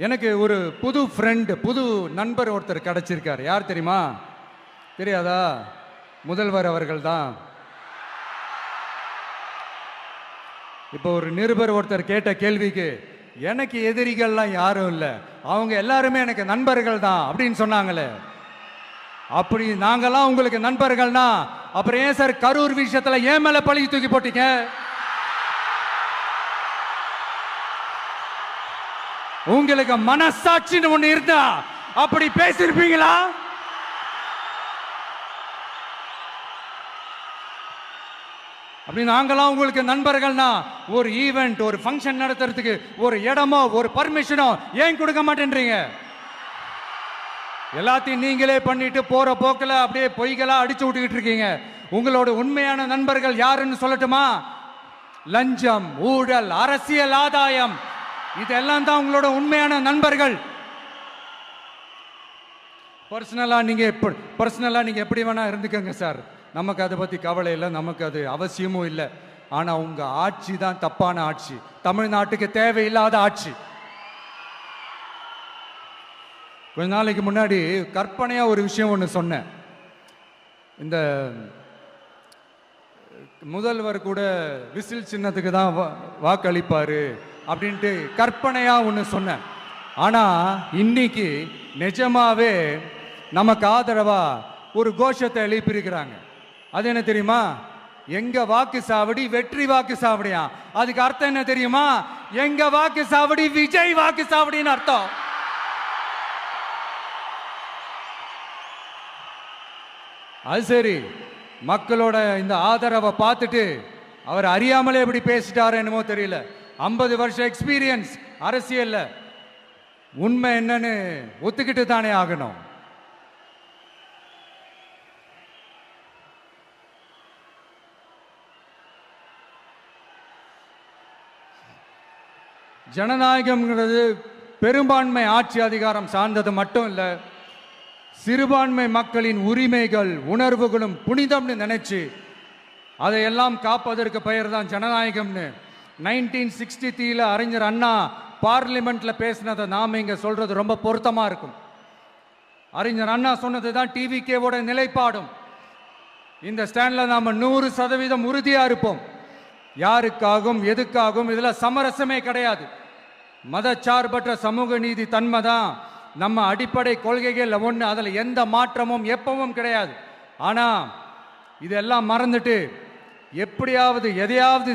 எனக்கு ஒரு புது ஃப்ரெண்டு, புது நண்பர் ஒருத்தர் கிடைச்சிருக்கார். யார் தெரியுமா? தெரியாதா? முதல்வர் அவர்கள் தான். இப்போ ஒரு நிருபர் ஒருத்தர் கேட்ட கேள்விக்கு, எனக்கு எதிரிகள்லாம் யாரும் இல்லை, அவங்க எல்லாருமே எனக்கு நண்பர்கள் தான் அப்படின்னு சொன்னாங்களே. அப்படி நாங்கெல்லாம் உங்களுக்கு நண்பர்கள்னா அப்புறம் ஏன் சார் கரூர் விஷயத்துல ஏன் மேல பழி தூக்கி போட்டீங்க? உங்களுக்கு மனசாட்சின்னு ஒண்ணு இருந்தா அப்படி பேசிருப்பீங்களா? அப்படி நாங்களாம் உங்களுக்கு நண்பர்கள்னா ஒரு ஈவெண்ட், ஒரு ஃபங்க்ஷன் நடத்துறதுக்கு ஒரு இடமோ ஒரு பர்மிஷனோ ஏன் கொடுக்க மாட்டேன்றீங்க? எல்லாத்தையும் நீங்களே பண்ணிட்டு போற போக்கில் அப்படியே பொய்களா அடிச்சு விட்டுக்கிட்டு இருக்கீங்க. உங்களோட உண்மையான நண்பர்கள் யாருன்னு சொல்லட்டுமா? லஞ்சம், ஊழல், அரசியல் ஆதாயம், இதெல்லாம் தான் உங்களோட உண்மையான நண்பர்கள். பர்சனலா நீங்க எப்படி வேணா இருந்துக்கங்க சார், நமக்கு அதை பத்தி கவலை இல்லை, நமக்கு அது அவசியமும் இல்லை. ஆனா உங்க ஆட்சி தான் தப்பான ஆட்சி, தமிழ்நாட்டுக்கு தேவையில்லாத ஆட்சி. கொஞ்ச நாளைக்கு முன்னாடி கற்பனையா ஒரு விஷயம் ஒன்று சொன்னேன். இந்த முதல்வர் கூட விசில் சின்னத்துக்கு தான் வாக்களிப்பாரு அப்படின்ட்டு கற்பனையா ஒன்று சொன்னேன். ஆனா இன்னைக்கு நிஜமாவே நமக்கு ஆதரவா ஒரு கோஷத்தை எழுப்பியிருக்கிறாங்க. அது என்ன தெரியுமா? எங்க வாக்கு சாவடி வெற்றி வாக்கு சாவடியா. அதுக்கு அர்த்தம் என்ன தெரியுமா? எங்க வாக்கு சாவடி விஜய் வாக்கு சாவடின்னு அர்த்தம். அது சரி, மக்களோட இந்த ஆதரவை பார்த்துட்டு அவர் அறியாமலே எப்படி பேசிட்டாரு என்னமோ தெரியல. 50 வருஷம் எக்ஸ்பீரியன்ஸ் அரசியல்ல, உண்மை என்னன்னு ஒத்துக்கிட்டு தானே ஆகணும். ஜனநாயகம்ங்கிறது பெரும்பான்மை ஆட்சி அதிகாரம் சார்ந்தது மட்டும் இல்லை, சிறுபான்மை மக்களின் உரிமைகள் உணர்வுகளும் புனிதம்னு நினைச்சு அதையெல்லாம் காப்பதற்கு பெயர் தான் ஜனநாயகம்னு 1963 அறிஞர் அண்ணா பார்லிமெண்ட்ல பேசினதை நாம இங்க சொல்றது ரொம்ப பொருத்தமா இருக்கும். அறிஞர் அண்ணா சொன்னது தான் டிவிகேவோட நிலைப்பாடும். இந்த ஸ்டாண்ட்ல நாம 100% உறுதியா இருப்போம். யாருக்காகவும் எதுக்காகவும் இதுல சமரசமே கிடையாது. மதச்சார்பற்ற சமூக நீதி தன்மை தான் நம்ம அடிப்படை கொள்கைகள் ஒன்று, அதில் எந்த மாற்றமும் எப்பவும் கிடையாது. ஆனால் இதெல்லாம் மறந்துட்டு எப்படியாவது எதையாவது